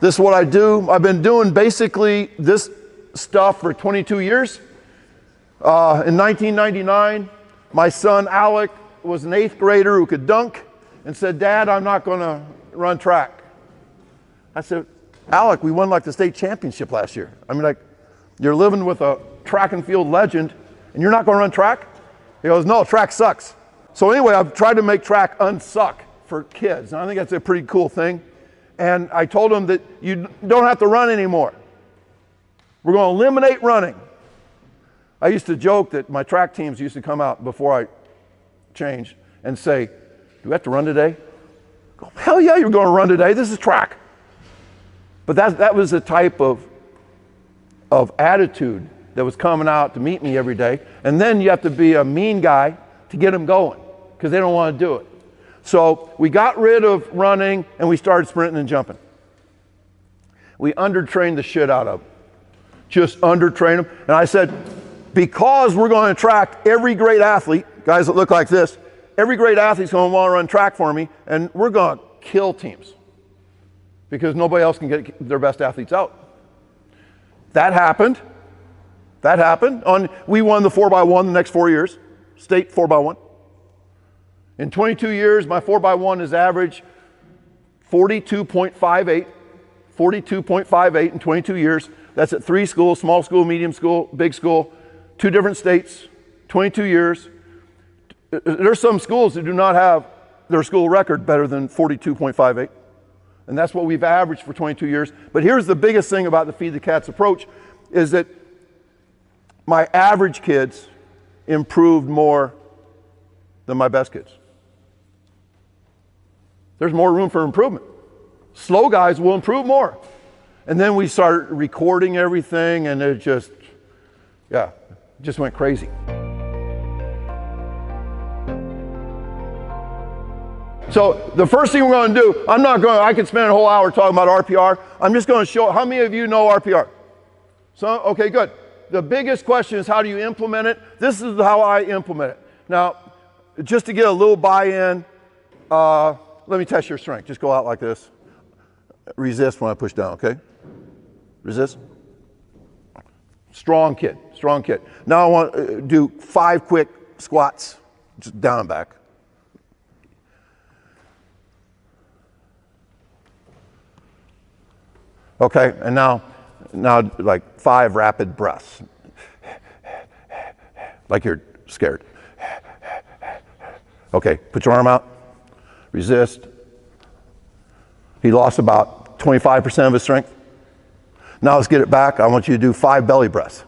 This is what I do. I've been doing basically this stuff for 22 years. In 1999, my son Alec was an 8th grader who could dunk and said, "Dad, I'm not going to run track." I said, "Alec, we won like the state championship last year. I mean, like, you're living with a track and field legend and you're not going to run track?" He goes, "No, track sucks." So anyway, I've tried to make track unsuck for kids. And I think that's a pretty cool thing. And I told him that you don't have to run anymore. We're going to eliminate running. I used to joke that my track teams used to come out before I changed and say, "Do we have to run today?" I go, "Hell yeah, you're going to run today. This is track." But that was the type of attitude that was coming out to meet me every day. And then you have to be a mean guy to get them going because they don't want to do it. So we got rid of running and we started sprinting and jumping. We undertrained the shit out of them. Just undertrain them. And I said, because we're going to attract every great athlete, guys that look like this, every great athlete's going to want to run track for me, and we're going to kill teams because nobody else can get their best athletes out. That happened. We won the 4x1 the next 4 years, state 4x1. In 22 years, my 4x1 is average 42.58, 42.58 in 22 years. That's at 3 schools, small school, medium school, big school, 2 different states, 22 years. There's some schools that do not have their school record better than 42.58. And that's what we've averaged for 22 years. But here's the biggest thing about the Feed the Cats approach is that my average kids improved more than my best kids. There's more room for improvement. Slow guys will improve more. And then we started recording everything and it just went crazy. So the first thing we're going to do, I could spend a whole hour talking about RPR. I'm just going to show, how many of you know RPR? So, okay, good. The biggest question is how do you implement it? This is how I implement it. Now, just to get a little buy-in, let me test your strength. Just go out like this. Resist when I push down, okay? Resist. Strong kid. Now I want to do 5 quick squats, just down and back. Okay, and now like 5 rapid breaths. Like you're scared. Okay, put your arm out. Resist. He lost about 25% of his strength. Now let's get it back. I want you to do 5 belly breaths.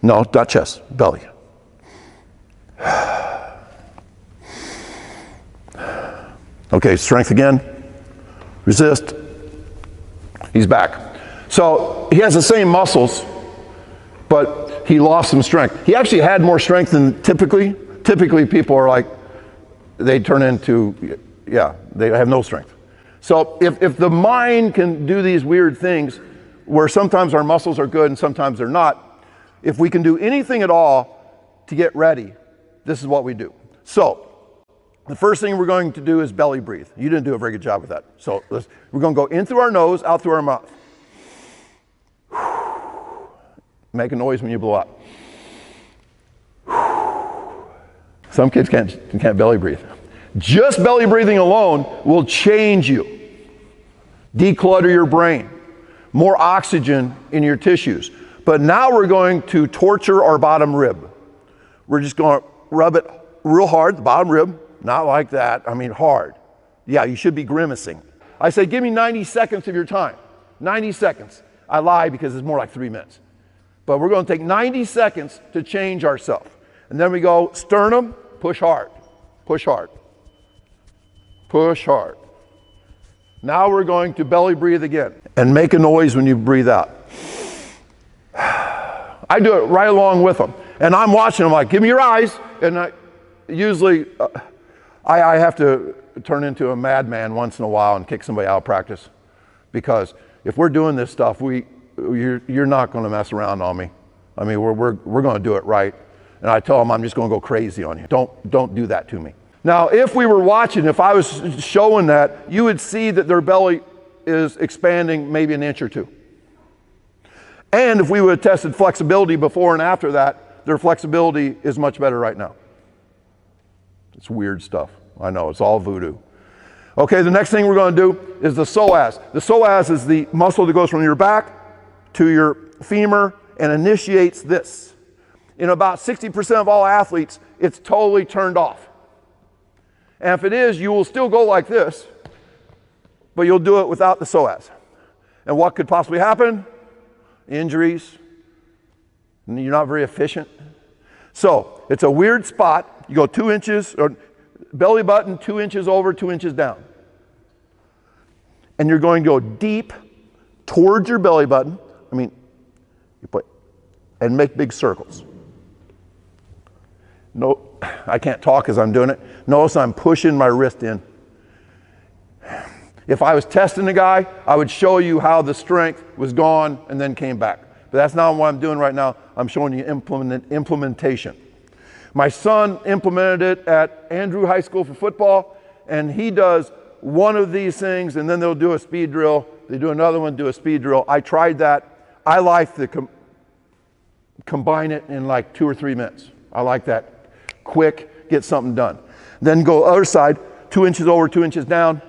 No, not chest, belly. Okay, strength again. Resist. He's back. So he has the same muscles, but he lost some strength. He actually had more strength than typically. Typically people are like, they turn into, they have no strength. So if the mind can do these weird things where sometimes our muscles are good and sometimes they're not, if we can do anything at all to get ready, this is what we do. So the first thing we're going to do is belly breathe. You didn't do a very good job with that. So we're going to go in through our nose, out through our mouth. Make a noise when you blow out. Some kids can't belly breathe. Just belly breathing alone will change you. Declutter your brain. More oxygen in your tissues. But now we're going to torture our bottom rib. We're just going to rub it real hard, the bottom rib. Not like that, I mean hard. Yeah, you should be grimacing. I say, give me 90 seconds of your time. 90 seconds. I lie because it's more like 3 minutes. But we're going to take 90 seconds to change ourselves. And then we go sternum, push hard, push hard, push hard. Now we're going to belly breathe again and make a noise when you breathe out. I do it right along with them. And I'm watching them like, give me your eyes. And I usually, I have to turn into a madman once in a while and kick somebody out of practice. Because if we're doing this stuff, you're not going to mess around on me. I mean, we're going to do it right. And I tell them I'm just going to go crazy on you. Don't do that to me. Now, if we were watching, if I was showing that, you would see that their belly is expanding maybe an inch or two. And if we would have tested flexibility before and after that, their flexibility is much better right now. It's weird stuff. I know, it's all voodoo. Okay, the next thing we're going to do is the psoas. The psoas is the muscle that goes from your back to your femur and initiates this. In about 60% of all athletes, it's totally turned off. And if it is, you will still go like this, but you'll do it without the psoas. And what could possibly happen? Injuries. You're not very efficient. So it's a weird spot. You go 2 inches, or belly button 2 inches over, 2 inches down. And you're going to go deep towards your belly button. I mean, and make big circles. No, I can't talk as I'm doing it. Notice I'm pushing my wrist in. If I was testing a guy, I would show you how the strength was gone and then came back. But that's not what I'm doing right now. I'm showing you implementation. My son implemented it at Andrew High School for football, and he does one of these things, and then they'll do a speed drill. They do another one, do a speed drill. I tried that. I like to combine it in like 2 or 3 minutes. I like that. Quick, get something done. Then go other side, 2 inches over, 2 inches down.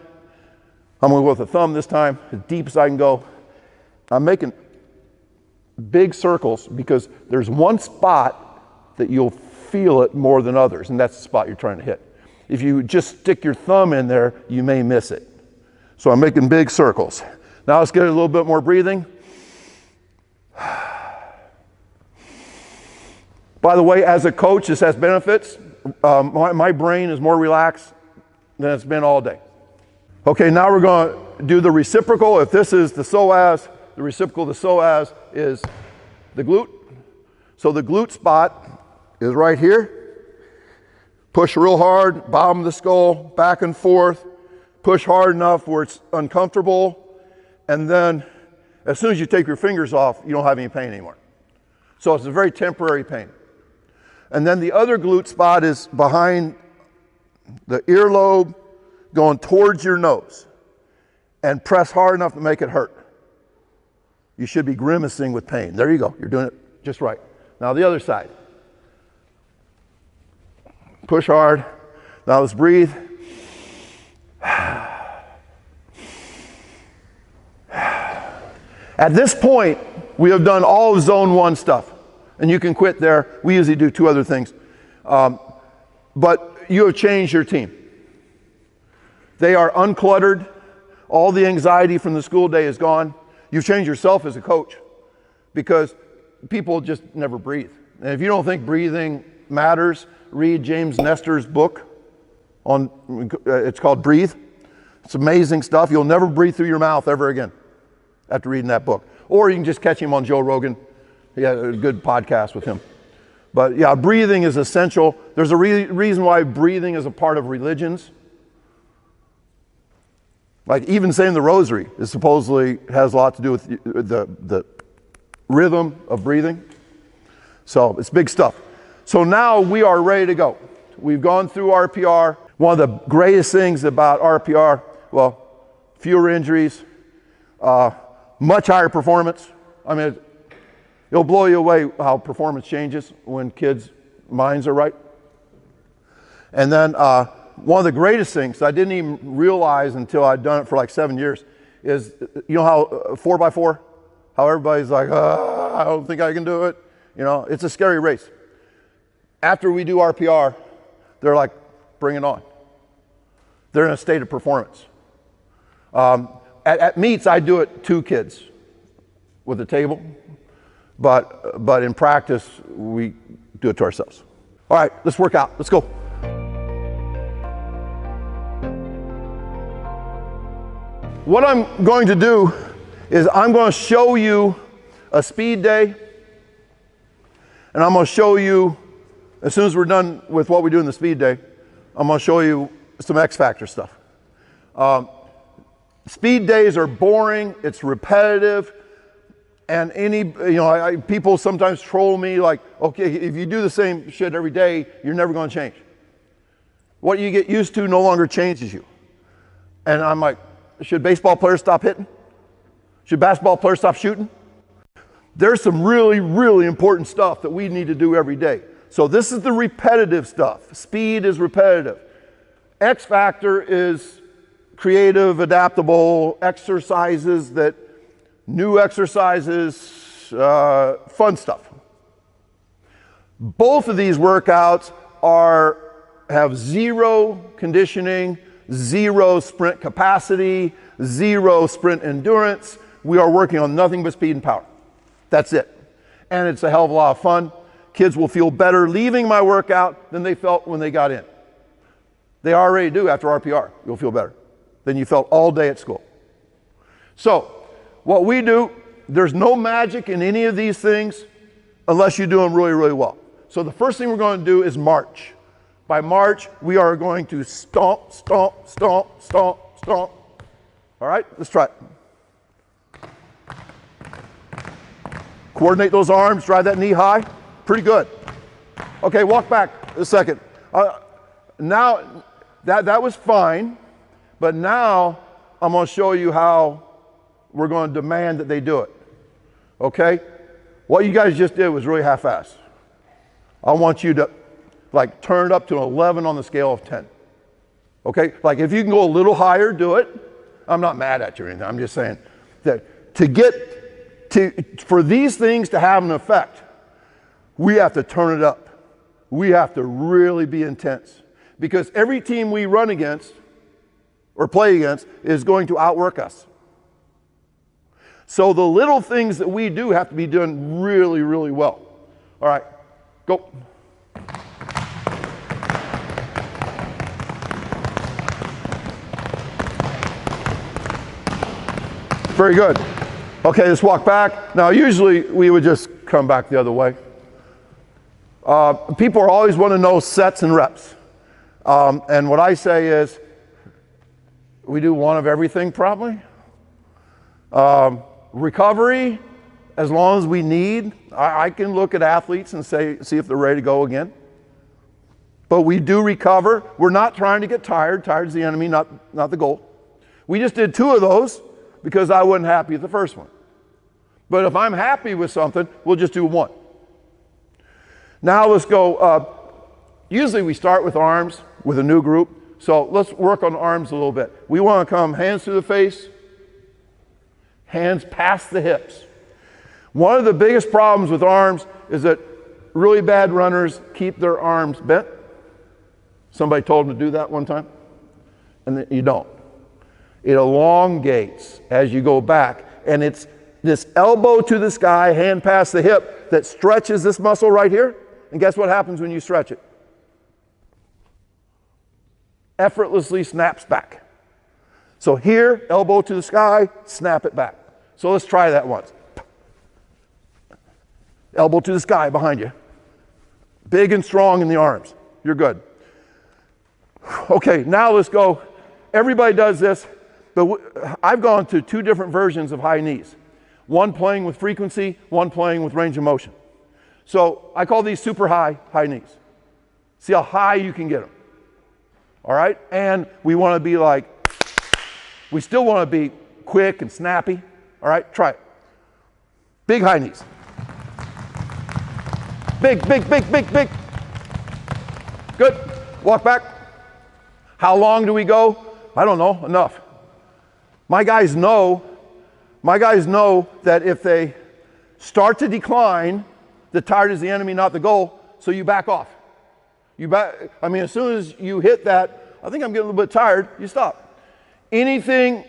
I'm going to go with the thumb this time, as deep as I can go. I'm making big circles because there's one spot that you'll feel it more than others, and that's the spot you're trying to hit. If you just stick your thumb in there, you may miss it. So I'm making big circles. Now let's get a little bit more breathing. By the way, as a coach, this has benefits. My brain is more relaxed than it's been all day. Okay, now we're going to do the reciprocal. If this is the psoas, the reciprocal of the psoas is the glute. So the glute spot is right here. Push real hard, bottom of the skull, back and forth. Push hard enough where it's uncomfortable. And then as soon as you take your fingers off, you don't have any pain anymore. So it's a very temporary pain. And then the other glute spot is behind the earlobe, going towards your nose. And press hard enough to make it hurt. You should be grimacing with pain. There you go. You're doing it just right. Now the other side. Push hard. Now let's breathe. At this point, we have done all of zone 1 stuff. And you can quit there. We usually do 2 other things. But you have changed your team. They are uncluttered. All the anxiety from the school day is gone. You've changed yourself as a coach because people just never breathe. And if you don't think breathing matters, read James Nestor's book it's called Breathe. It's amazing stuff. You'll never breathe through your mouth ever again after reading that book. Or you can just catch him on Joe Rogan. He had a good podcast with him. But yeah, breathing is essential. There's a reason why breathing is a part of religions. Like even saying the rosary is supposedly has a lot to do with the rhythm of breathing. So it's big stuff. So now we are ready to go. We've gone through RPR. One of the greatest things about RPR, well, fewer injuries, much higher performance. I mean, it'll blow you away how performance changes when kids' minds are right. And then one of the greatest things I didn't even realize until I'd done it for like 7 years is, you know how 4x4, how everybody's like, I don't think I can do it. You know, it's a scary race. After we do RPR, they're like, bring it on. They're in a state of performance. At meets, I do it 2 kids with a table, but in practice, we do it to ourselves. All right, let's work out. Let's go. What I'm going to do is I'm going to show you a speed day, and I'm going to show you, as soon as we're done with what we do in the speed day, I'm going to show you some X Factor stuff. Speed days are boring, it's repetitive, and people sometimes troll me like, okay, if you do the same shit every day, you're never going to change. What you get used to no longer changes you. And I'm like, should baseball players stop hitting? Should basketball players stop shooting? There's some really, really important stuff that we need to do every day. So this is the repetitive stuff. Speed is repetitive. X factor is creative, adaptable exercises, new exercises, fun stuff. Both of these workouts have zero conditioning, zero sprint capacity, zero sprint endurance. We are working on nothing but speed and power. That's it. And it's a hell of a lot of fun. Kids will feel better leaving my workout than they felt when they got in. They already do after RPR. You'll feel better than you felt all day at school. So what we do, there's no magic in any of these things unless you do them really, really well. So the first thing we're going to do is march. By march, we are going to stomp, stomp, stomp, stomp, stomp. All right, let's try it. Coordinate those arms, drive that knee high. Pretty good. Okay, walk back a second. Now, that was fine, but now I'm going to show you how we're going to demand that they do it. Okay? What you guys just did was really half-assed. I want you to like turn it up to an 11 on the scale of 10. Okay? Like if you can go a little higher, do it. I'm not mad at you or anything. I'm just saying that for these things to have an effect, we have to turn it up. We have to really be intense. Because every team we run against or play against is going to outwork us. So the little things that we do have to be done really, really well. All right, go. Very good. Okay, let's walk back. Now, usually we would just come back the other way. People always want to know sets and reps. And what I say is, we do one of everything probably. Recovery, as long as we need. I can look at athletes and see if they're ready to go again. But we do recover. We're not trying to get tired. Tired's the enemy, not the goal. We just did 2 of those because I wasn't happy with the first one. But if I'm happy with something, we'll just do 1. Now let's go. Usually we start with arms with a new group. So let's work on arms a little bit. We want to come hands to the face, hands past the hips. One of the biggest problems with arms is that really bad runners keep their arms bent. Somebody told them to do that one time, and you don't. It elongates as you go back, and it's this elbow to the sky, hand past the hip, that stretches this muscle right here. And guess what happens when you stretch it? Effortlessly snaps back. So here, elbow to the sky, snap it back. So let's try that once. Elbow to the sky behind you. Big and strong in the arms. You're good. Okay, now let's go. Everybody does this, but I've gone to 2 different versions of high knees. One playing with frequency, one playing with range of motion. So I call these super high knees. See how high you can get them. All right? And we want to be we still want to be quick and snappy. All right? Try it. Big high knees. Big, big, big, big, big. Good. Walk back. How long do we go? I don't know. Enough. My guys know that if they start to decline, the tired is the enemy, not the goal, so you back off. As soon as you hit that, I think I'm getting a little bit tired, you stop. Anything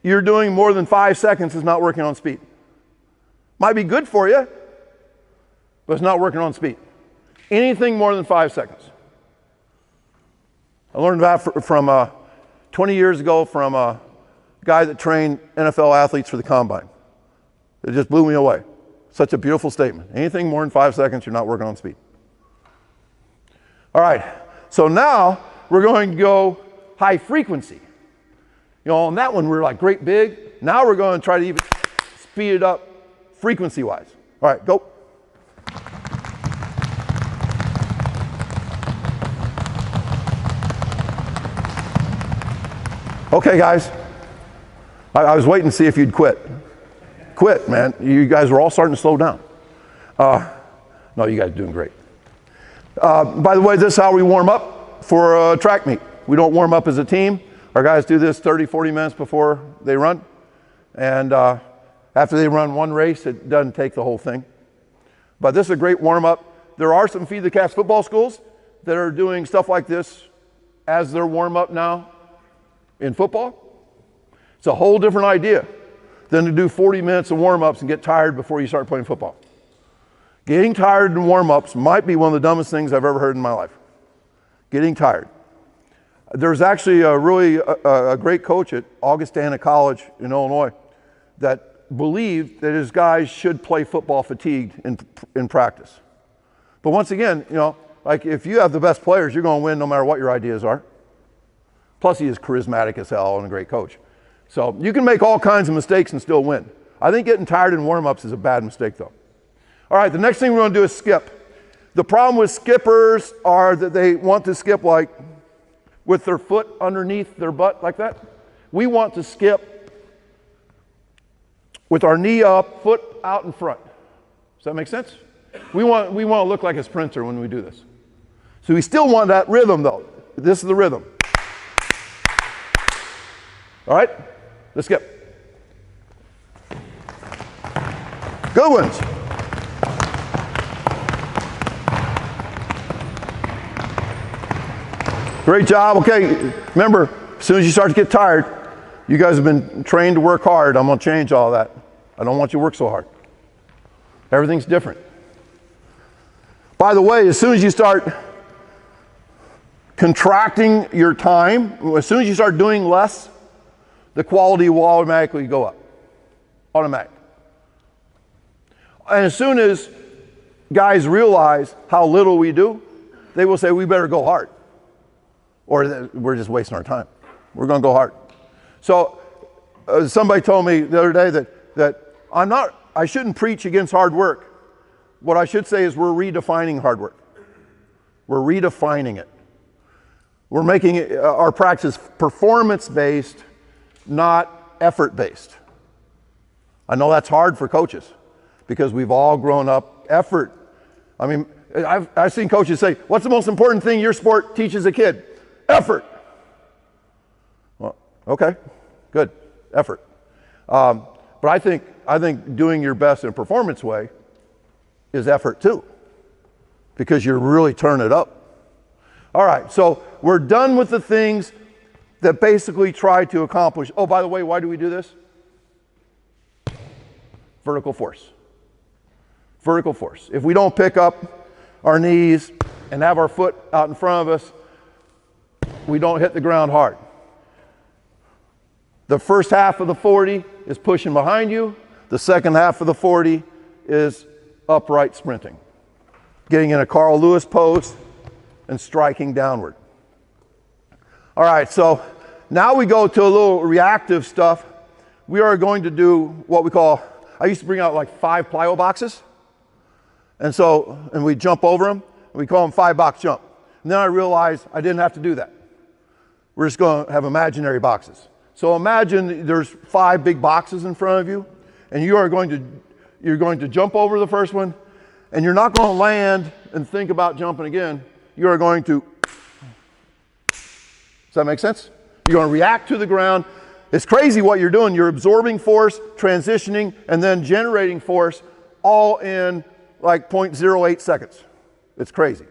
you're doing more than 5 seconds is not working on speed. Might be good for you, but it's not working on speed. Anything more than 5 seconds. I learned that from 20 years ago from a guy that trained NFL athletes for the combine. It just blew me away. Such a beautiful statement. Anything more than 5 seconds, you're not working on speed. All right, so now we're going to go high frequency. On that one, we're like great big. Now we're going to try to even speed it up frequency-wise. All right, go. Okay, guys. I was waiting to see if you'd quit. Quit, man. You guys are all starting to slow down. No, you guys are doing great. By the way, this is how we warm up for a track meet. We don't warm up as a team. Our guys do this 30, 40 minutes before they run. And after they run one race, it doesn't take the whole thing. But this is a great warm-up. There are some Feed the Cats football schools that are doing stuff like this as their warm-up now in football. It's a whole different idea than to do 40 minutes of warm-ups and get tired before you start playing football. Getting tired in warm-ups might be one of the dumbest things I've ever heard in my life. Getting tired. There's actually a great coach at Augustana College in Illinois that believed that his guys should play football fatigued in practice. But once again, you know, like if you have the best players, you're going to win no matter what your ideas are. Plus, he is charismatic as hell and a great coach. So you can make all kinds of mistakes and still win. I think getting tired in warm-ups is a bad mistake, though. All right, the next thing we're going to do is skip. The problem with skippers are that they want to skip like with their foot underneath their butt like that. We want to skip with our knee up, foot out in front. Does that make sense? We want to look like a sprinter when we do this. So we still want that rhythm, though. This is the rhythm. All right, let's skip. Good ones. Great job. Okay, remember, as soon as you start to get tired, you guys have been trained to work hard. I'm going to change all that. I don't want you to work so hard. Everything's different. By the way, as soon as you start contracting your time, as soon as you start doing less, the quality will automatically go up. Automatic. And as soon as guys realize how little we do, they will say, we better go hard. Or we're just wasting our time. We're going to go hard. So somebody told me the other day that I shouldn't preach against hard work. What I should say is we're redefining hard work. We're redefining it. We're making it, our practice performance-based, not effort-based. I know that's hard for coaches because we've all grown up effort. I mean, I've seen coaches say, what's the most important thing your sport teaches a kid? Effort. Well, okay, good, effort. But I think doing your best in a performance way is effort too, because you're really turning it up. All right, so we're done with the things that basically try to accomplish. Oh, by the way, why do we do this? Vertical force. Vertical force. If we don't pick up our knees and have our foot out in front of us, we don't hit the ground hard. The first half of the 40 is pushing behind you. The second half of the 40 is upright sprinting. Getting in a Carl Lewis pose and striking downward. All right, so now we go to a little reactive stuff. We are going to do what we call, I used to bring out like 5 plyo boxes. And we jump over them, and we call them 5-box jump. And then I realized I didn't have to do that. We're just going to have imaginary boxes. So imagine there's 5 big boxes in front of you, and you're going to jump over the first one, and you're not going to land and think about jumping again. You are going to, does that make sense? You're going to react to the ground. It's crazy what you're doing. You're absorbing force, transitioning, and then generating force all in like 0.08 seconds. It's crazy.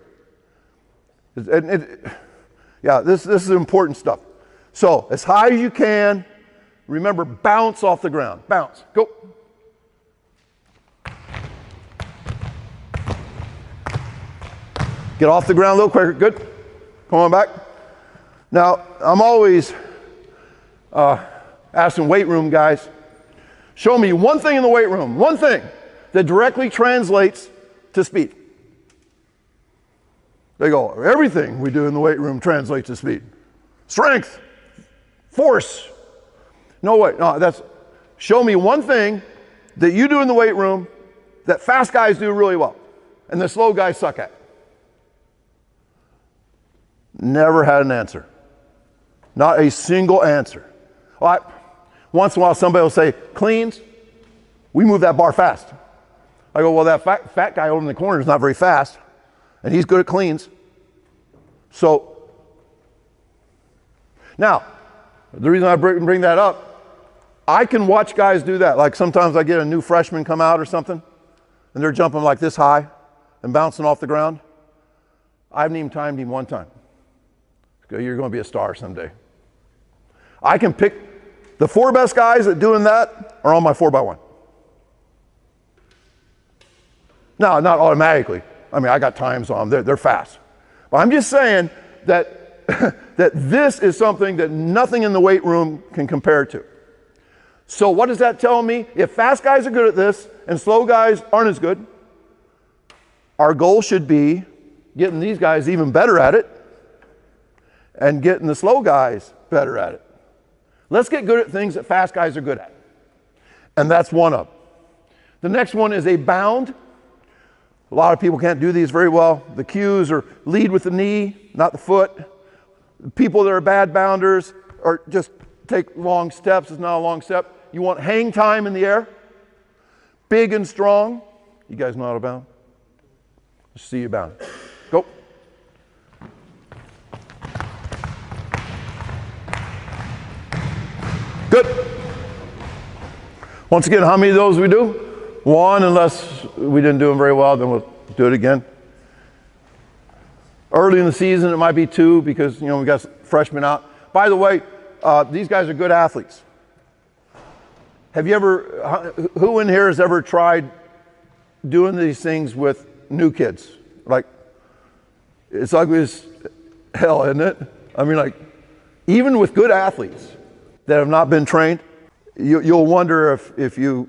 Yeah, this is important stuff. So as high as you can, remember, bounce off the ground. Bounce. Go. Get off the ground a little quicker. Good. Come on back. Now, I'm always asking weight room guys, show me one thing in the weight room, one thing that directly translates to speed. They go, everything we do in the weight room translates to speed. Strength, force. No way, no, show me one thing that you do in the weight room that fast guys do really well and the slow guys suck at. Never had an answer. Not a single answer. Once in a while somebody will say, cleans, we move that bar fast. I go, well, that fat guy over in the corner is not very fast, and he's good at cleans. So, now, the reason I bring that up, I can watch guys do that. Like sometimes I get a new freshman come out or something, and they're jumping like this high and bouncing off the ground. I haven't even timed him one time. You're going to be a star someday. I can pick the 4 best guys at doing that are on my 4x1. Now, not automatically. I mean, I got times on them. They're fast. But I'm just saying that, that this is something that nothing in the weight room can compare to. So what does that tell me? If fast guys are good at this and slow guys aren't as good, our goal should be getting these guys even better at it and getting the slow guys better at it. Let's get good at things that fast guys are good at. And that's one of them. The next one is a bound. A lot of people can't do these very well. The cues are lead with the knee, not the foot. People that are bad bounders or just take long steps. It's not a long step. You want hang time in the air. Big and strong. You guys know how to bound? Let's see you bound. Go. Good. Once again, how many of those we do? 1, unless we didn't do them very well, then we'll do it again. Early in the season, it might be 2 because, we got freshmen out. By the way, these guys are good athletes. Have you ever, who in here has ever tried doing these things with new kids? Like, it's ugly as hell, isn't it? I mean, like, even with good athletes that have not been trained, you'll wonder if you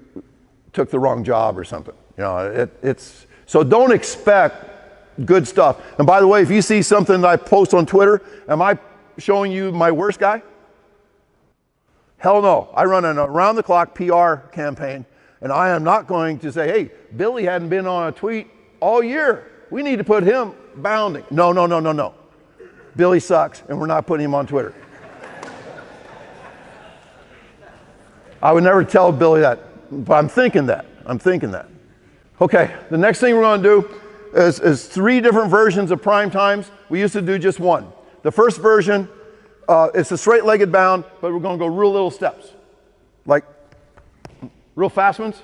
took the wrong job or something. So don't expect good stuff. And by the way, if you see something that I post on Twitter, am I showing you my worst guy? Hell no. I run an around-the-clock PR campaign, and I am not going to say, hey, Billy hadn't been on a tweet all year. We need to put him bounding. No. Billy sucks, and we're not putting him on Twitter. I would never tell Billy that, but I'm thinking that. Okay, the next thing we're going to do is 3 different versions of prime times. We used to do just 1. The first version, it's a straight-legged bound, but we're going to go real little steps, like real fast ones.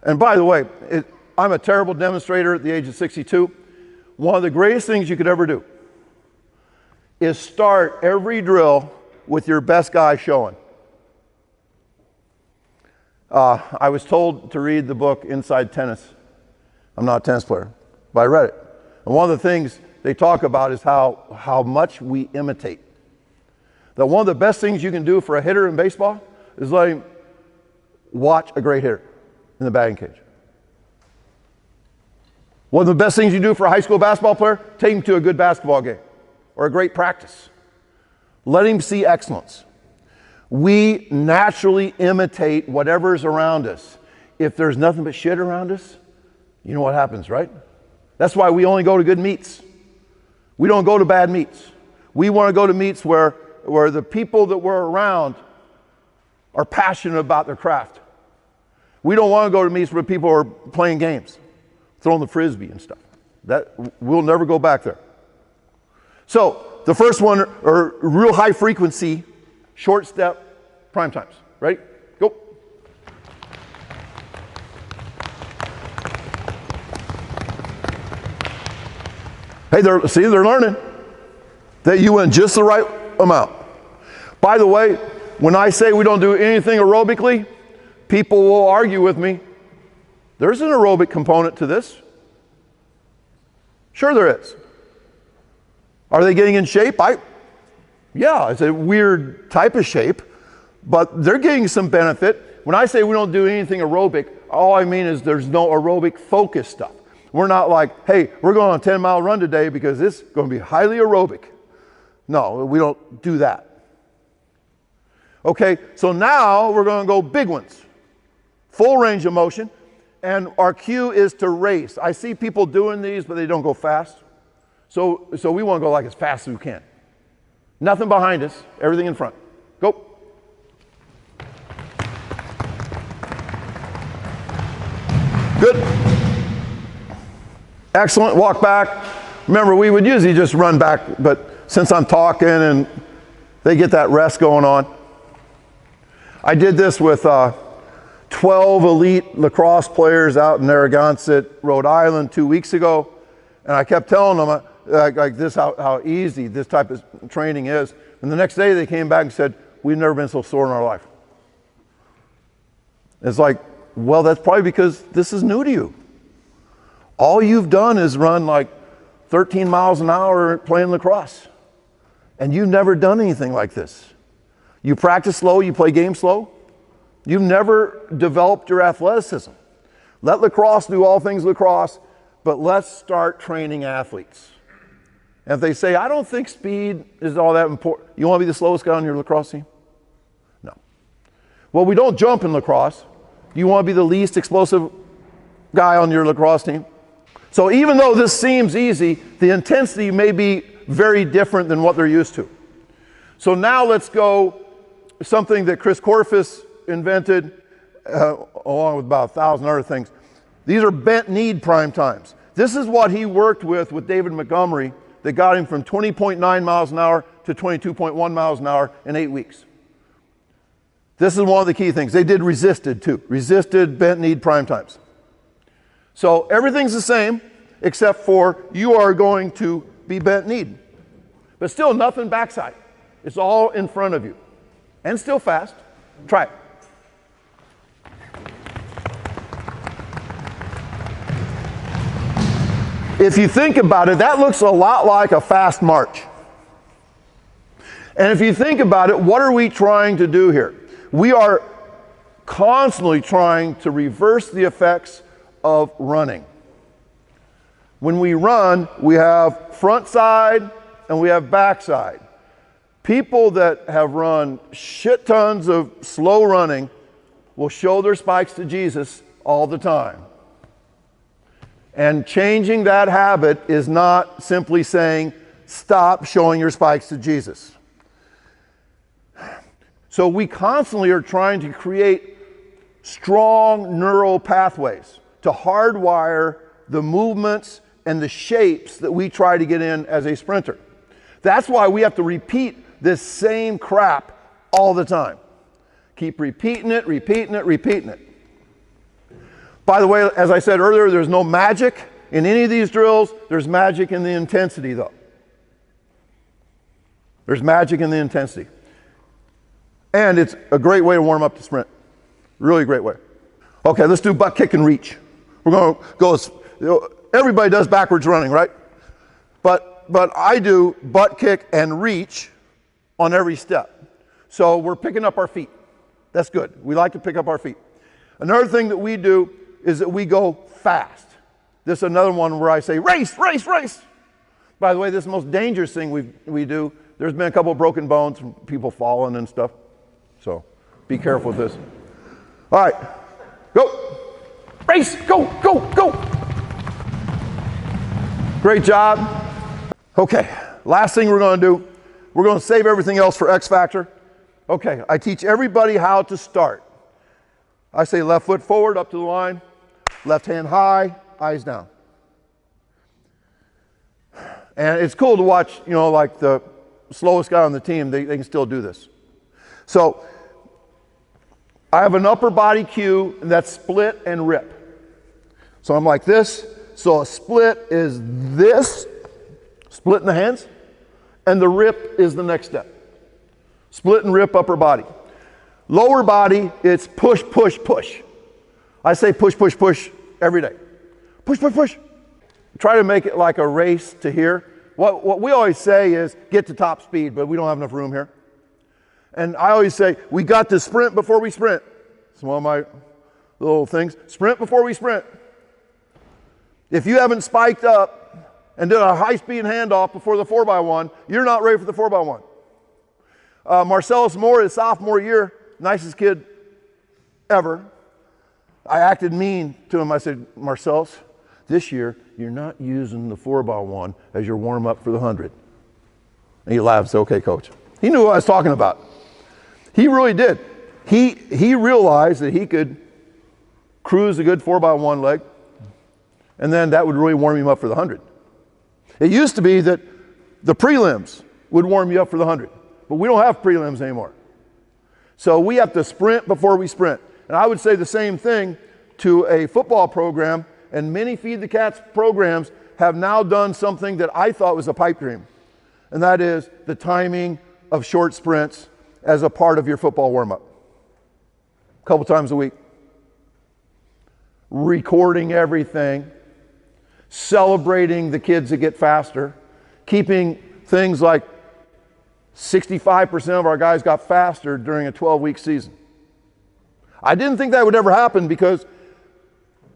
And by the way, I'm a terrible demonstrator at the age of 62. One of the greatest things you could ever do is start every drill with your best guy showing. I was told to read the book Inside Tennis. I'm not a tennis player, but I read it. And one of the things they talk about is how much we imitate. That one of the best things you can do for a hitter in baseball is let him watch a great hitter in the batting cage. One of the best things you do for a high school basketball player, take him to a good basketball game or a great practice. Let him see excellence. We naturally imitate whatever's around us. If there's nothing but shit around us, you know what happens, right? That's why we only go to good meets. We don't go to bad meets. We want to go to meets where the people that we're around are passionate about their craft. We don't want to go to meets where people are playing games, throwing the frisbee and stuff. We'll never go back there. So the first one are real high frequency, short step, prime times. Ready? Go. Hey, they're learning that you went just the right amount. By the way, when I say we don't do anything aerobically, people will argue with me. There's an aerobic component to this. Sure there is. Are they getting in shape? Yeah, it's a weird type of shape, but they're getting some benefit. When I say we don't do anything aerobic, all I mean is there's no aerobic focus stuff. We're not like, hey, we're going on a 10-mile run today because it's going to be highly aerobic. No, we don't do that. Okay, so now we're going to go big ones. Full range of motion, and our cue is to race. I see people doing these, but they don't go fast. So we want to go like as fast as we can. Nothing behind us, everything in front. Go. Good. Excellent. Walk back. Remember, we would usually just run back, but since I'm talking and they get that rest going on. I did this with 12 elite lacrosse players out in Narragansett, Rhode Island 2 weeks ago. And I kept telling them like this, how easy this type of training is. And the next day they came back and said, we've never been so sore in our life. It's like, well, that's probably because this is new to you. All you've done is run like 13 miles an hour playing lacrosse. And you've never done anything like this. You practice slow, you play games slow. You've never developed your athleticism. Let lacrosse do all things lacrosse, but let's start training athletes. And if they say, I don't think speed is all that important. You want to be the slowest guy on your lacrosse team? No. Well, we don't jump in lacrosse. You want to be the least explosive guy on your lacrosse team? So even though this seems easy, the intensity may be very different than what they're used to. So now let's go something that Chris Corfus invented, along with about 1,000 other things. These are bent knee prime times. This is what he worked with David Montgomery that got him from 20.9 miles an hour to 22.1 miles an hour in 8 weeks. This is one of the key things. They did resisted too. Resisted, bent knee prime times. So everything's the same except for you are going to be bent kneed. But still nothing backside. It's all in front of you. And still fast. Try it. If you think about it, that looks a lot like a fast march. And if you think about it, what are we trying to do here? We are constantly trying to reverse the effects of running. When we run, we have front side and we have back side. People that have run shit tons of slow running will show their spikes to Jesus all the time. And changing that habit is not simply saying, stop showing your spikes to Jesus. So we constantly are trying to create strong neural pathways to hardwire the movements and the shapes that we try to get in as a sprinter. That's why we have to repeat this same crap all the time. Keep repeating it, repeating it, repeating it. By the way, as I said earlier, there's no magic in any of these drills. There's magic in the intensity, though. There's magic in the intensity. And it's a great way to warm up the sprint. Really great way. Okay, let's do butt kick and reach. We're going to go, everybody does backwards running, right? But I do butt kick and reach on every step. So we're picking up our feet. That's good. We like to pick up our feet. Another thing that we do is that we go fast. This is another one where I say, race, race, race. By the way, this is the most dangerous thing we do. There's been a couple of broken bones from people falling and stuff. So be careful with this. All right, go. Race, go, go, go. Great job. Okay, last thing we're going to do, we're going to save everything else for X Factor. Okay, I teach everybody how to start. I say left foot forward up to the line, left hand high, eyes down. And it's cool to watch, you know, like the slowest guy on the team, they can still do this. So I have an upper body cue, and that's split and rip. So I'm like this. So a split is this, split in the hands, and the rip is the next step. Split and rip upper body. Lower body, it's push, push, push. I say push, push, push every day. Push, push, push. Try to make it like a race to here. What we always say is get to top speed, but we don't have enough room here. And I always say, we got to sprint before we sprint. It's one of my little things. Sprint before we sprint. If you haven't spiked up and did a high-speed handoff before the 4x1, you're not ready for the 4x1. Marcellus Moore, his sophomore year, nicest kid ever. I acted mean to him. I said, Marcellus, this year, you're not using the 4x1 as your warm-up for the 100. And he laughed, said, okay, coach. He knew what I was talking about. He really did. He realized that he could cruise a good 4x1 leg, and then that would really warm you up for the 100. It used to be that the prelims would warm you up for the 100, but we don't have prelims anymore. So we have to sprint before we sprint. And I would say the same thing to a football program, and many Feed the Cats programs have now done something that I thought was a pipe dream, and that is the timing of short sprints as a part of your football warm-up. A couple times a week. Recording everything, celebrating the kids that get faster, keeping things like 65% of our guys got faster during a 12-week season. I didn't think that would ever happen because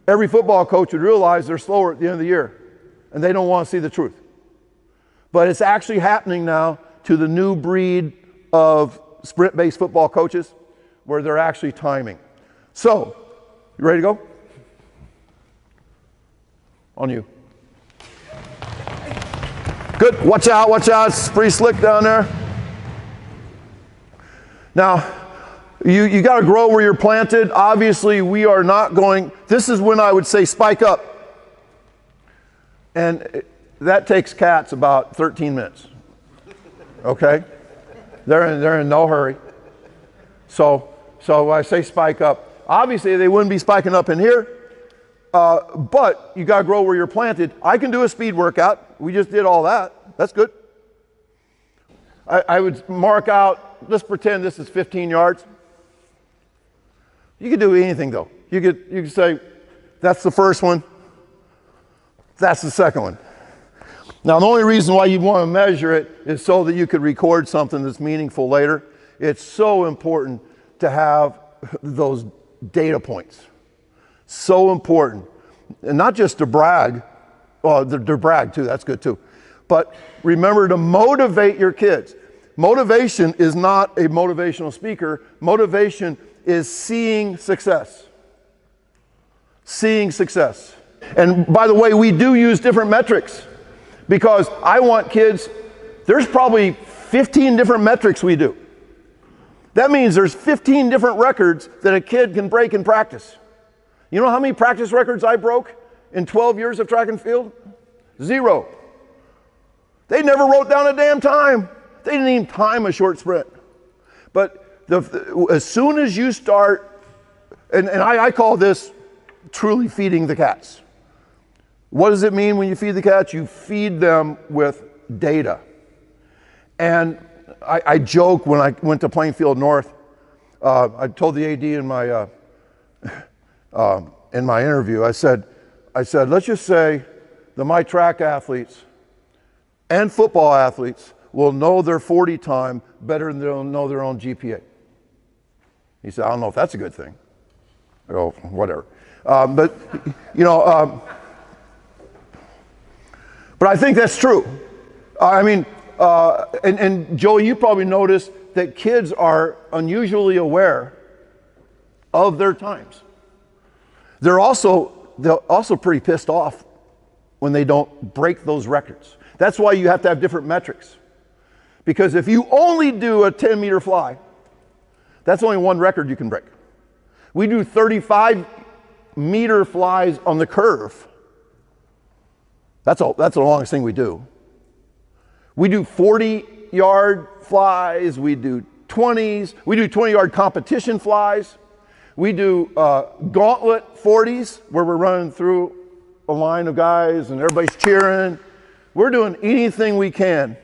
every football coach would realize they're slower at the end of the year and they don't want to see the truth. But it's actually happening now to the new breed of sprint-based football coaches where they're actually timing. So, you ready to go? On you. Good. Watch out, watch out. It's pretty slick down there. Now, you got to grow where you're planted. Obviously, we are not going, this is when I would say spike up. And that takes cats about 13 minutes. Okay? They're in no hurry. So when I say spike up, obviously they wouldn't be spiking up in here, but you got to grow where you're planted. I can do a speed workout. We just did all that. That's good. I would mark out, let's pretend this is 15 yards. You could do anything though. You could say, that's the first one, that's the second one. Now the only reason why you want to measure it is so that you could record something that's meaningful later. It's so important to have those data points. So important. And not just to brag, well, to brag too, that's good too. But remember to motivate your kids. Motivation is not a motivational speaker. Motivation is seeing success. Seeing success. And by the way, we do use different metrics because I want kids, there's probably 15 different metrics we do. That means there's 15 different records that a kid can break in practice. You know how many practice records I broke in 12 years of track and field? 0. They never wrote down a damn time. They didn't even time a short sprint. But as soon as you start, and I call this truly feeding the cats. What does it mean when you feed the cats? You feed them with data. And I joke when I went to Plainfield North, I told the AD in my interview, I said, let's just say that my track athletes and football athletes will know their 40 time better than they'll know their own GPA. He said, I don't know if that's a good thing. I go, whatever. But I think that's true. And Joe, you probably noticed that kids are unusually aware of their times. They're also pretty pissed off when they don't break those records. That's why you have to have different metrics. Because if you only do a 10-meter fly, that's only one record you can break. We do 35-meter flies on the curve. That's the longest thing we do. We do 40-yard flies, we do 20s, we do 20-yard competition flies, we do gauntlet 40s where we're running through a line of guys and everybody's cheering. We're doing anything we can.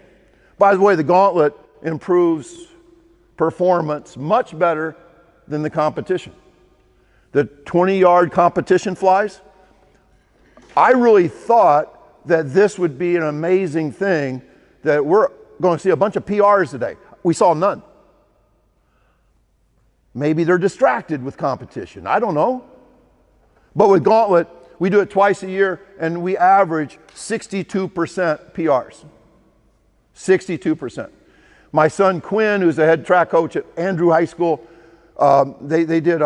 By the way, the gauntlet improves performance much better than the competition. The 20-yard competition flies, I really thought that this would be an amazing thing, that we're going to see a bunch of PRs today. We saw none. Maybe they're distracted with competition. I don't know. But with gauntlet, we do it twice a year and we average 62% PRs. 62%. My son Quinn, who's the head track coach at Andrew High School, they did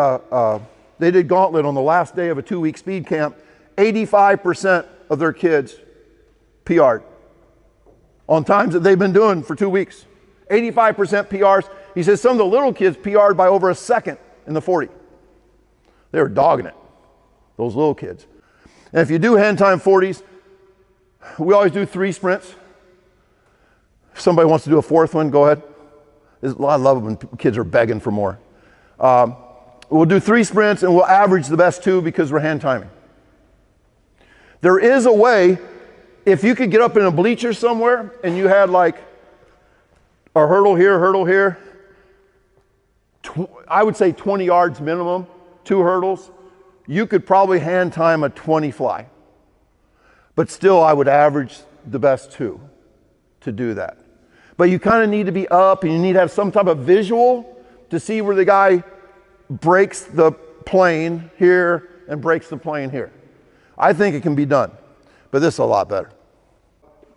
gauntlet on the last day of a 2-week speed camp. 85% of their kids PR'd on times that they've been doing for 2 weeks. 85% PRs. He says some of the little kids PR'd by over a second in the 40. They were dogging it. those little kids. And if you do hand time 40s, we always do 3 sprints. If somebody wants to do a 4th one, go ahead. I love it when kids are begging for more. We'll do 3 sprints and we'll average the best 2 because we're hand timing. There is a way, if you could get up in a bleacher somewhere and you had like a hurdle here, I would say 20 yards minimum, 2 hurdles, you could probably hand time a 20 fly. But still, I would average the best 2 to do that. But you kind of need to be up and you need to have some type of visual to see where the guy breaks the plane here and breaks the plane here. I think it can be done, but this is a lot better.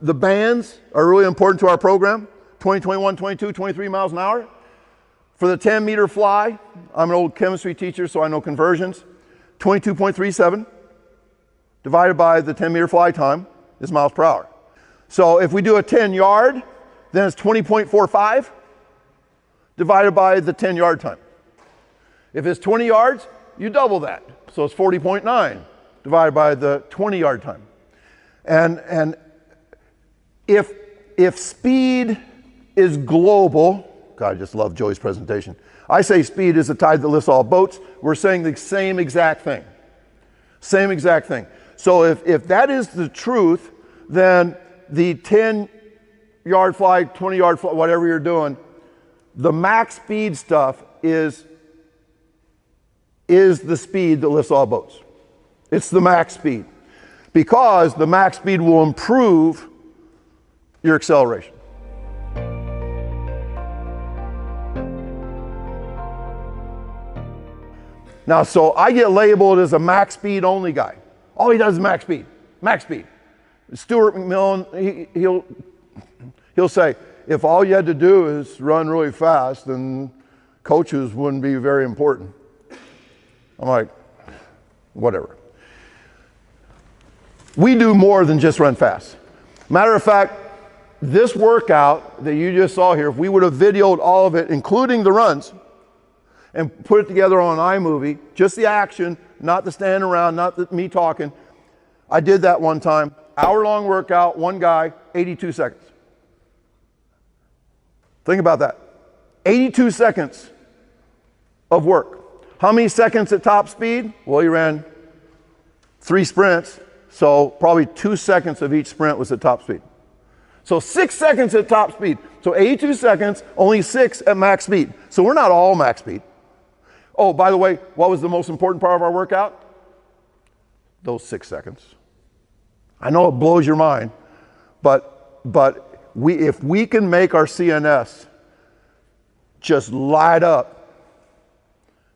The bands are really important to our program. 20, 21, 22, 23 miles an hour. For the 10-meter fly, I'm an old chemistry teacher, so I know conversions. 22.37 divided by the 10-meter fly time is miles per hour. So if we do a 10-yard, then it's 20.45 divided by the 10-yard time. If it's 20 yards, you double that. So it's 40.9 divided by the 20-yard time. And if speed is global, God, I just love Joey's presentation. I say speed is a tide that lifts all boats. We're saying the same exact thing. Same exact thing. So if that is the truth, then the 10-yard fly, 20-yard fly, whatever you're doing, the max speed stuff is the speed that lifts all boats. It's the max speed. Because the max speed will improve your acceleration. Now, so I get labeled as a max speed only guy. All he does is max speed, max speed. Stuart McMillan, he'll say, if all you had to do is run really fast, then coaches wouldn't be very important. I'm like, whatever. We do more than just run fast. Matter of fact, this workout that you just saw here, if we would have videoed all of it, including the runs, and put it together on an iMovie, just the action, not the standing around, not the, me talking. I did that one time. Hour-long workout, one guy, 82 seconds. Think about that. 82 seconds of work. How many seconds at top speed? Well, he ran 3 sprints, so probably 2 seconds of each sprint was at top speed. So 6 seconds at top speed. So 82 seconds, only 6 at max speed. So we're not all max speed. Oh, by the way, what was the most important part of our workout? Those 6 seconds. I know it blows your mind, but if we can make our CNS just light up,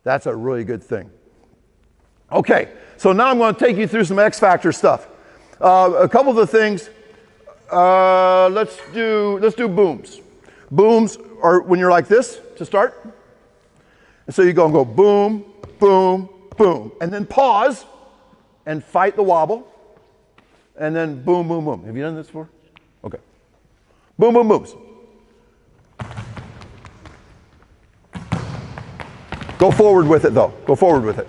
that's a really good thing. Okay, so now I'm going to take you through some X Factor stuff. A couple of the things, let's do booms. Booms are when you're like this to start. And so you go boom, boom, boom, and then pause and fight the wobble, and then boom, boom, boom. Have you done this before? Okay. Boom, boom, booms. Go forward with it though. Go forward with it.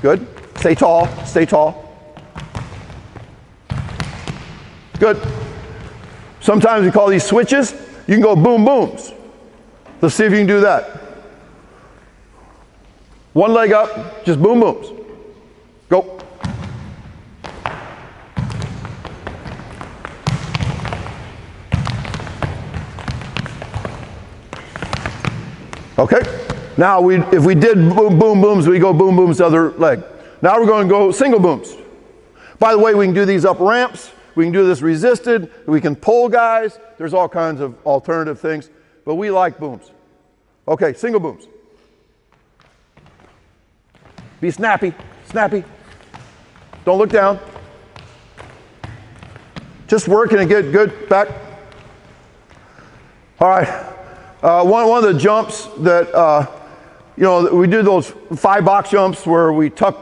Good. Stay tall. Stay tall. Good. Sometimes we call these switches. You can go boom, booms. Let's see if you can do that. One leg up, just boom, booms. Go. Okay. Now if we did boom, boom, booms, we go boom, booms the other leg. Now we're going to go single booms. By the way, we can do these up ramps. We can do this resisted. We can pull guys. There's all kinds of alternative things, but we like booms. Okay, single booms. Be snappy, snappy. Don't look down. Just working and get good back. All right. One of the jumps that, we do those 5 box jumps where we tuck,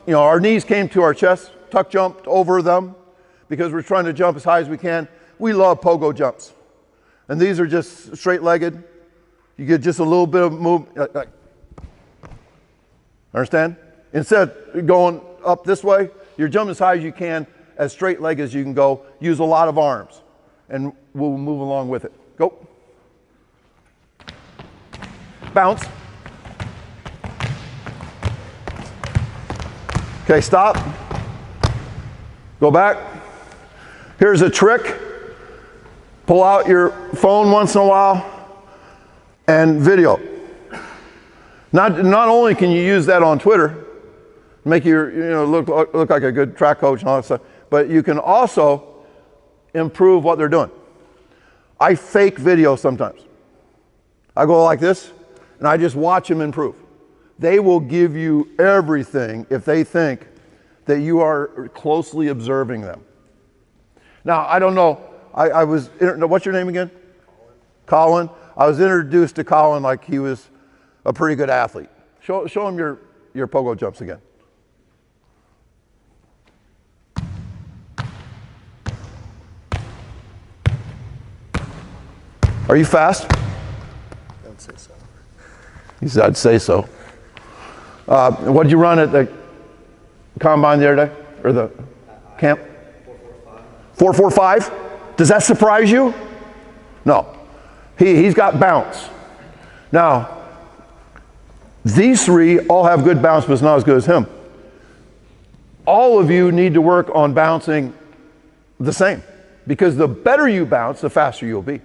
our knees came to our chest, tuck jumped over them because we're trying to jump as high as we can. We love pogo jumps. And these are just straight-legged. You get just a little bit of move. Understand? Instead of going up this way, you're jumping as high as you can, as straight leg as you can go. Use a lot of arms, and we'll move along with it. Go. Bounce. Okay, stop. Go back. Here's a trick. Pull out your phone once in a while and video. Not only can you use that on Twitter, make you look like a good track coach and all that stuff, but you can also improve what they're doing. I fake video sometimes. I go like this, and I just watch them improve. They will give you everything if they think that you are closely observing them. Now, I don't know. What's your name again? Colin. I was introduced to Colin like he was a pretty good athlete. Show him your pogo jumps again. Are you fast? I'd say so. He said, I'd say so. What did you run at the combine the other day? Or the camp? 4.45. Does that surprise you? No. He's got bounce. Now, these three all have good bounce, but it's not as good as him. All of you need to work on bouncing the same, because the better you bounce, the faster you'll be.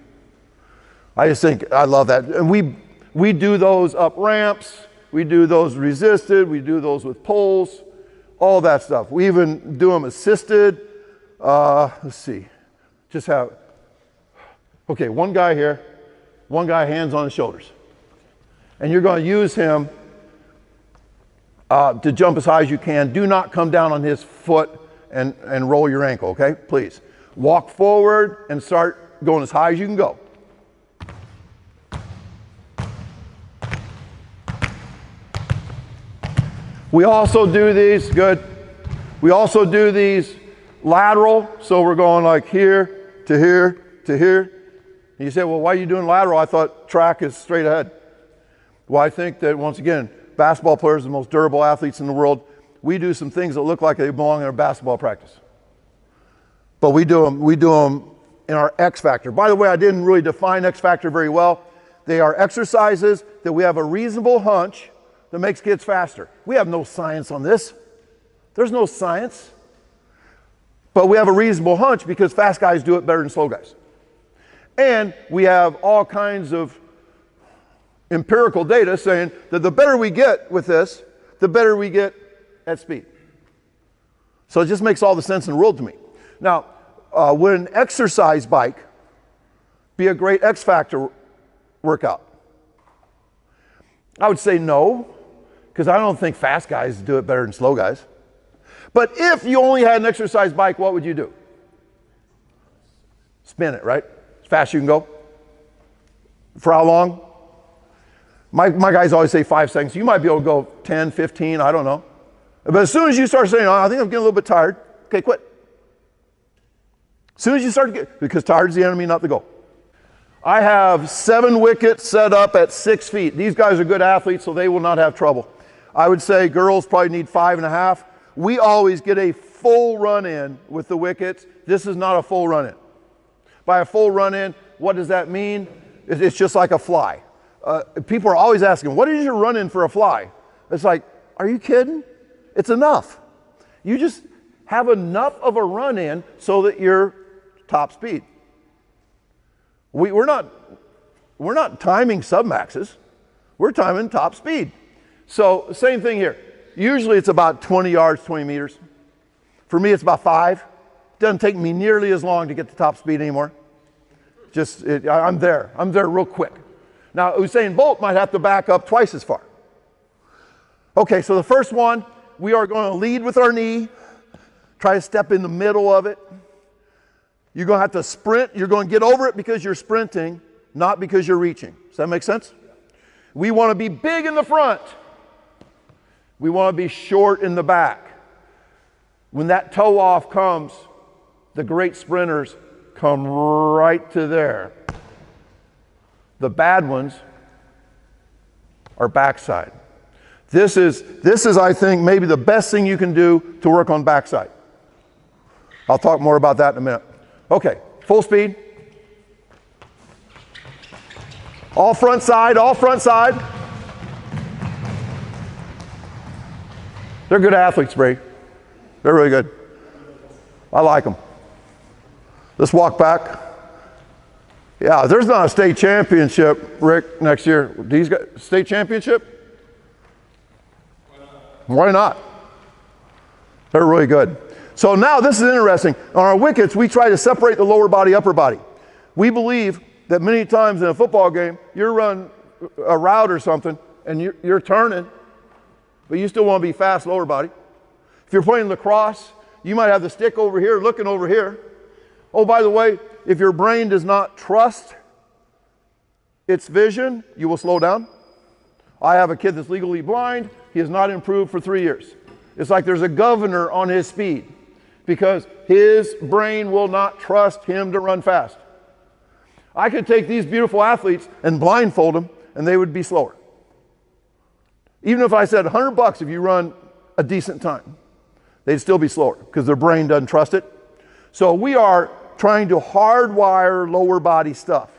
I just think, I love that. And we do those up ramps, we do those resisted, we do those with poles, all that stuff. We even do them assisted. Let's see, just have, okay, one guy here, one guy hands on his shoulders. And you're going to use him to jump as high as you can. Do not come down on his foot and roll your ankle, okay? Please. Walk forward and start going as high as you can go. We also do these, good. We also do these lateral, so we're going like here to here to here. And you say, well, why are you doing lateral? I thought track is straight ahead. Well, I think that, once again, basketball players are the most durable athletes in the world. We do some things that look like they belong in our basketball practice. But we do them in our X factor. By the way, I didn't really define X factor very well. They are exercises that we have a reasonable hunch that makes kids faster. We have no science on this. There's no science. But we have a reasonable hunch because fast guys do it better than slow guys. And we have all kinds of empirical data saying that the better we get with this, the better we get at speed. So it just makes all the sense in the world to me. Now, would an exercise bike be a great X factor workout? I would say no, because I don't think fast guys do it better than slow guys. But if you only had an exercise bike, what would you do? Spin it, right? As fast as you can go. For how long? My guys always say 5 seconds. You might be able to go 10, 15, I don't know. But as soon as you start saying, oh, I think I'm getting a little bit tired, okay, quit. As soon as you start to get, because tired is the enemy, not the goal. I have 7 wickets set up at 6 feet. These guys are good athletes, so they will not have trouble. I would say girls probably need 5.5. We always get a full run in with the wickets. This is not a full run in. By a full run in, what does that mean? It's just like a fly. People are always asking, what is your run in for a fly? It's like, are you kidding? It's enough. You just have enough of a run in so that you're top speed. We're not timing submaxes. We're timing top speed. So same thing here. Usually it's about 20 yards, 20 meters. For me, it's about 5. It doesn't take me nearly as long to get to top speed anymore. I'm there real quick. Now, Usain Bolt might have to back up twice as far. Okay, so the first one, we are going to lead with our knee, try to step in the middle of it. You're going to have to sprint. You're going to get over it because you're sprinting, not because you're reaching. Does that make sense? We want to be big in the front. We want to be short in the back. When that toe off comes, the great sprinters come right to there. The bad ones are backside. This is, I think, maybe the best thing you can do to work on backside. I'll talk more about that in a minute. Okay, full speed. All front side, all front side. They're good athletes, Brady. They're really good. I like them. Let's walk back. Yeah, there's not a state championship, Rick, next year. These guys, state championship? Why not? They're really good. So now this is interesting. On our wickets, we try to separate the lower body, upper body. We believe that many times in a football game, you're running a route or something, and you're turning, but you still want to be fast lower body. If you're playing lacrosse, you might have the stick over here, looking over here. Oh, by the way, if your brain does not trust its vision, you will slow down. I have a kid that's legally blind. He has not improved for 3 years. It's like there's a governor on his speed because his brain will not trust him to run fast. I could take these beautiful athletes and blindfold them, and they would be slower. Even if I said $100 if you run a decent time, they'd still be slower because their brain doesn't trust it. So we are trying to hardwire lower body stuff.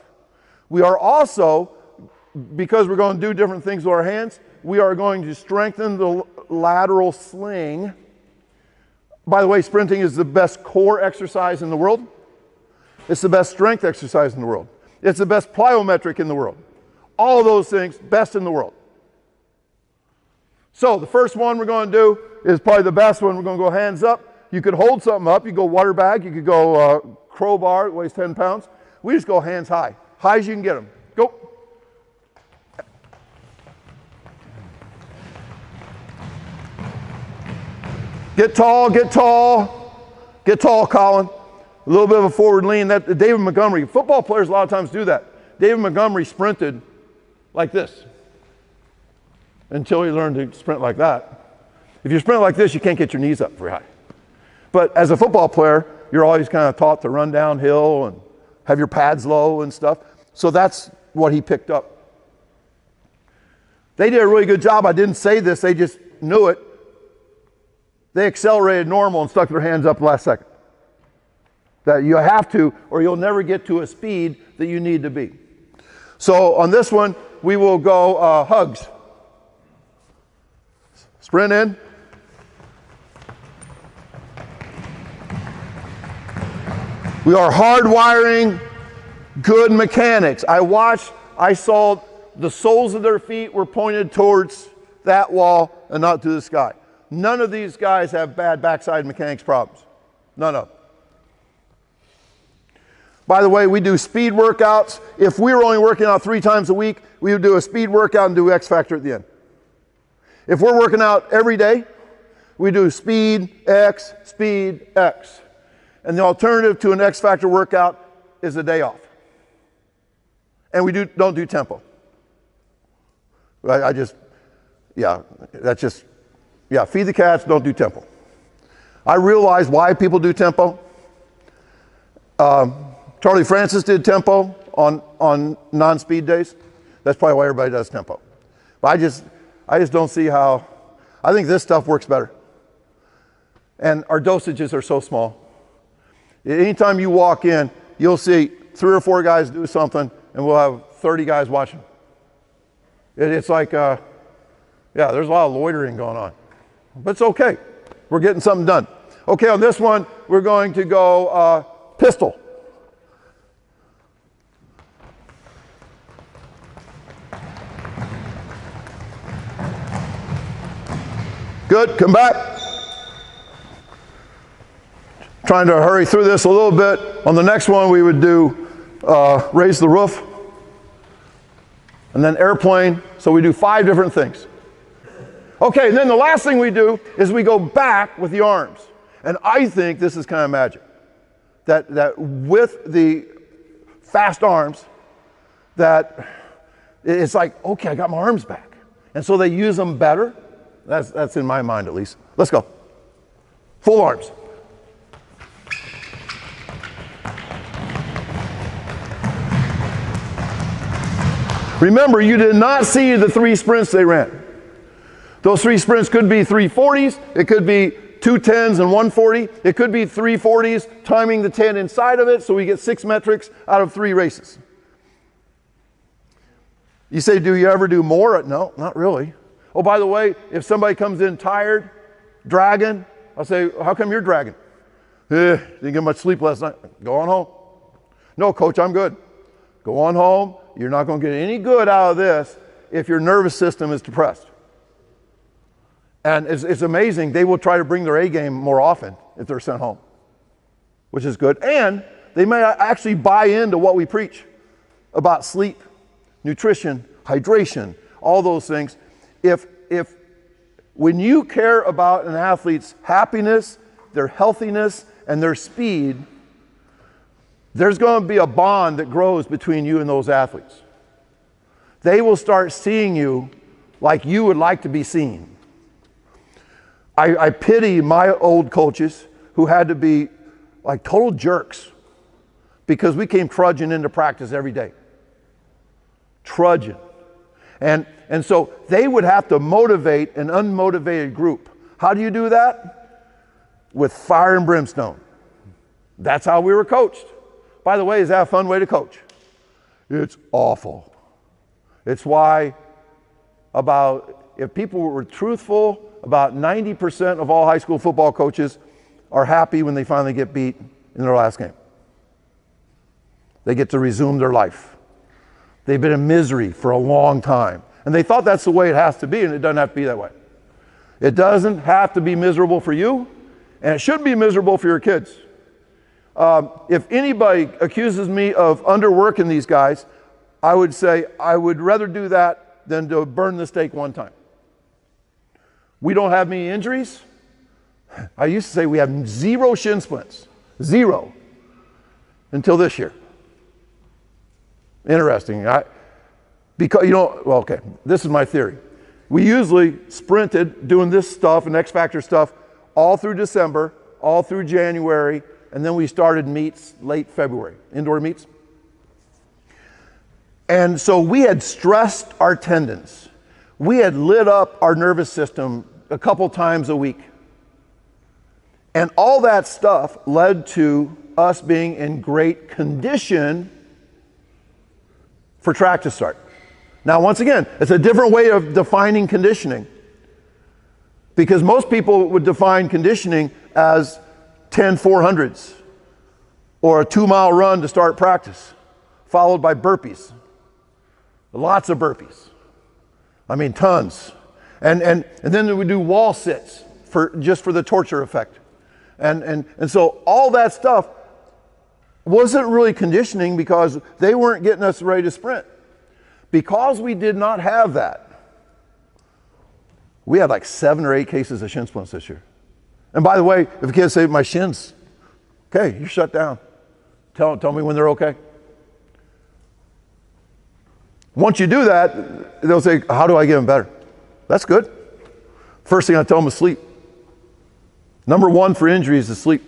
We are also, because we're going to do different things with our hands, we are going to strengthen the lateral sling. By the way, sprinting is the best core exercise in the world. It's the best strength exercise in the world. It's the best plyometric in the world. All of those things, best in the world. So the first one we're going to do is probably the best one. We're going to go hands up. You could hold something up. You could go water bag. You could go crowbar, it weighs 10 pounds. We just go hands high. High as you can get them. Go. Get tall, get tall. Get tall, Colin. A little bit of a forward lean. That David Montgomery, football players a lot of times do that. David Montgomery sprinted like this until he learned to sprint like that. If you sprint like this, you can't get your knees up very high. But as a football player, you're always kind of taught to run downhill and have your pads low and stuff. So that's what he picked up. They did a really good job. I didn't say this, they just knew it. They accelerated normal and stuck their hands up last second. That you have to, or you'll never get to a speed that you need to be. So on this one, we will go hugs. Sprint in. We are hardwiring good mechanics. I saw the soles of their feet were pointed towards that wall and not to the sky. None of these guys have bad backside mechanics problems. None of them. By the way, we do speed workouts. If we were only working out 3 times a week, we would do a speed workout and do X factor at the end. If we're working out every day, we do speed, X, speed, X. And the alternative to an X factor workout is a day off. And we don't do tempo. Feed the cats, don't do tempo. I realize why people do tempo. Charlie Francis did tempo on non-speed days. That's probably why everybody does tempo. But I just don't see how. I think this stuff works better. And our dosages are so small. Anytime you walk in, you'll see 3 or 4 guys do something, and we'll have 30 guys watching. It's like, there's a lot of loitering going on. But it's okay. We're getting something done. Okay, on this one, we're going to go pistol. Good, come back. Trying to hurry through this a little bit. On the next one, we would do raise the roof. And then airplane. So we do 5 different things. Okay, and then the last thing we do is we go back with the arms. And I think this is kind of magic. That with the fast arms, that it's like, okay, I got my arms back. And so they use them better. That's in my mind at least. Let's go. Full arms. Remember, you did not see the 3 sprints they ran. Those 3 sprints could be 340s, it could be 2 10s and 140, it could be 340s, timing the 10 inside of it, so we get 6 metrics out of 3 races. You say, do you ever do more? No, not really. Oh, by the way, if somebody comes in tired, dragging, I'll say, how come you're dragging? Didn't get much sleep last night. Go on home. No, coach, I'm good. Go on home. You're not going to get any good out of this if your nervous system is depressed. And it's amazing. They will try to bring their A game more often if they're sent home, which is good. And they may actually buy into what we preach about sleep, nutrition, hydration, all those things. If when you care about an athlete's happiness, their healthiness, and their speed, there's going to be a bond that grows between you and those athletes. They will start seeing you like you would like to be seen. I pity my old coaches who had to be like total jerks because we came trudging into practice every day. Trudging. And so they would have to motivate an unmotivated group. How do you do that? With fire and brimstone. That's how we were coached. By the way, is that a fun way to coach? It's awful. It's why if people were truthful, about 90% of all high school football coaches are happy when they finally get beat in their last game. They get to resume their life. They've been in misery for a long time. And they thought that's the way it has to be, and it doesn't have to be that way. It doesn't have to be miserable for you, and it shouldn't be miserable for your kids. If anybody accuses me of underworking these guys, I would say I would rather do that than to burn the stake one time. We don't have many injuries. I used to say we have 0 shin splints. 0. Until this year. Interesting. Because, well, okay, this is my theory. We usually sprinted doing this stuff and X Factor stuff all through December, all through January, and then we started meets late February, indoor meets. And so we had stressed our tendons. We had lit up our nervous system a couple times a week. And all that stuff led to us being in great condition for track to start. Now, once again, it's a different way of defining conditioning, because most people would define conditioning as 10 400s or a 2-mile run to start practice, followed by burpees. Lots of burpees. I mean, tons. And then we do wall sits just for the torture effect. And so all that stuff wasn't really conditioning because they weren't getting us ready to sprint. Because we did not have that, we had like 7 or 8 cases of shin splints this year. And by the way, if a kid say, my shins, okay, you're shut down. Tell me when they're okay. Once you do that, they'll say, how do I get them better? That's good. First thing I tell them is sleep. Number 1 for injuries is sleep.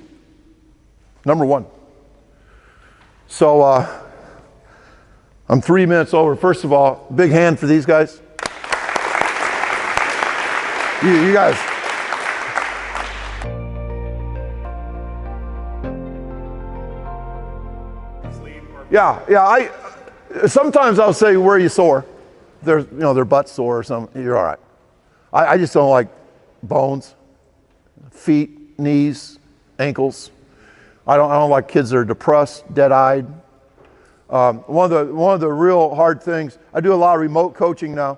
Number 1. So I'm 3 minutes over. First of all, big hand for these guys. You guys. Yeah. Sometimes I'll say, where are you sore? Their butt's sore or something. You're all right. I just don't like bones, feet, knees, ankles. I don't like kids that are depressed, dead-eyed. One of the real hard things, I do a lot of remote coaching now.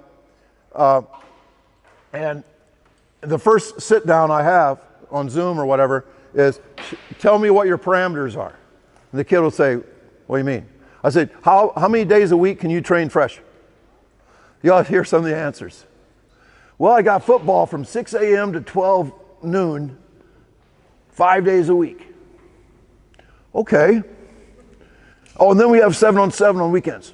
And the first sit down I have on Zoom or whatever is, tell me what your parameters are. And the kid will say, what do you mean? I said, how many days a week can you train fresh? You'll hear some of the answers. Well, I got football from 6 a.m. to 12 noon, 5 days a week. Okay. Oh, and then we have 7-on-7 on weekends.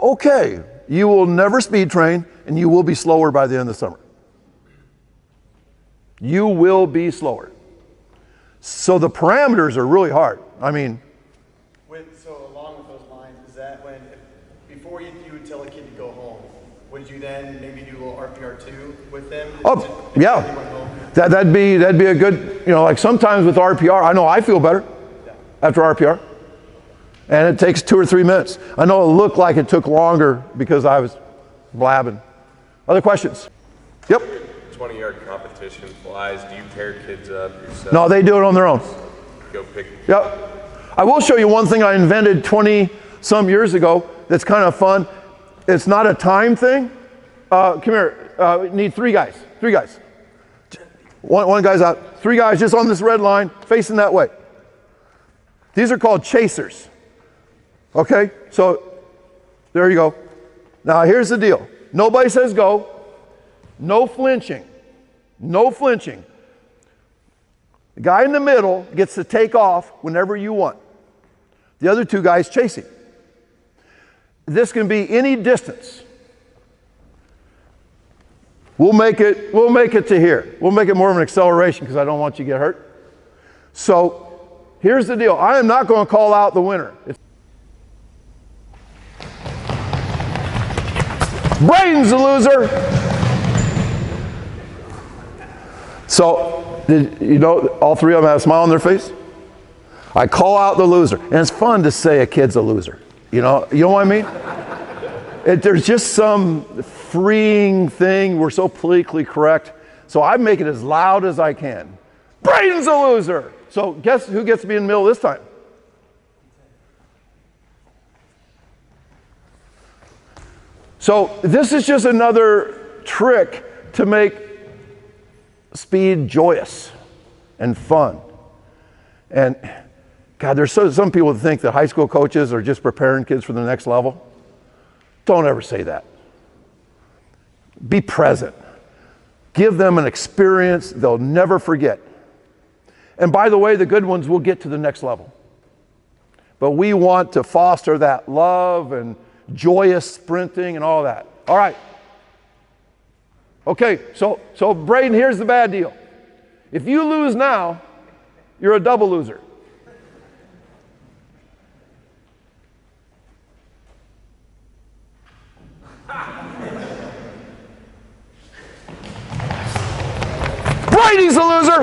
Okay. You will never speed train, and you will be slower by the end of the summer. You will be slower. So the parameters are really hard. I mean, so along with those lines, is that before you would tell a kid to go home, would you then maybe do a little RPR too with them? Oh, yeah. That'd be a good, like sometimes with RPR, I know I feel better after RPR. And it takes 2 or 3 minutes. I know it looked like it took longer because I was blabbing. Other questions? Yep. 20-yard competition flies. Do you pair kids up yourself? No, they do it on their own. Go pick. Yep. I will show you one thing I invented 20-some years ago that's kind of fun. It's not a time thing. Come here. We need 3 guys. 3 guys. One guy's out. 3 guys just on this red line facing that way. These are called chasers. Okay, so there you go. Now here's the deal. Nobody says go. No flinching. No flinching. The guy in the middle gets to take off whenever you want. The other 2 guys chasing. This can be any distance. We'll make it to here. We'll make it more of an acceleration because I don't want you to get hurt. So here's the deal. I am not going to call out the winner. Braden's the loser. So, all 3 of them have a smile on their face? I call out the loser. And it's fun to say a kid's a loser. You know what I mean? There's just some freeing thing. We're so politically correct. So I make it as loud as I can. Braden's a loser. So guess who gets to be in the middle this time? So this is just another trick to make speed joyous and fun. And God, there's some people that think that high school coaches are just preparing kids for the next level. Don't ever say that. Be present. Give them an experience they'll never forget. And by the way, the good ones will get to the next level. But we want to foster that love and joyous sprinting and all that. All right. Okay, so Braden, here's the bad deal. If you lose now, you're a double loser. Brady's a loser.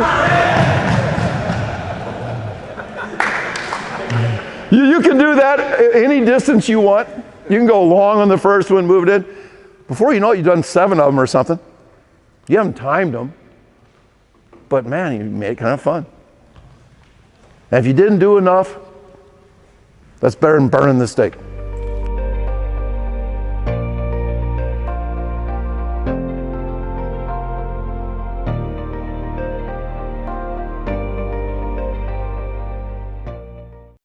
You can do that any distance you want. You can go long on the first one, move it in. Before you know it, you've done 7 of them or something. You haven't timed them. But man, you made it kind of fun. And if you didn't do enough, that's better than burning the steak.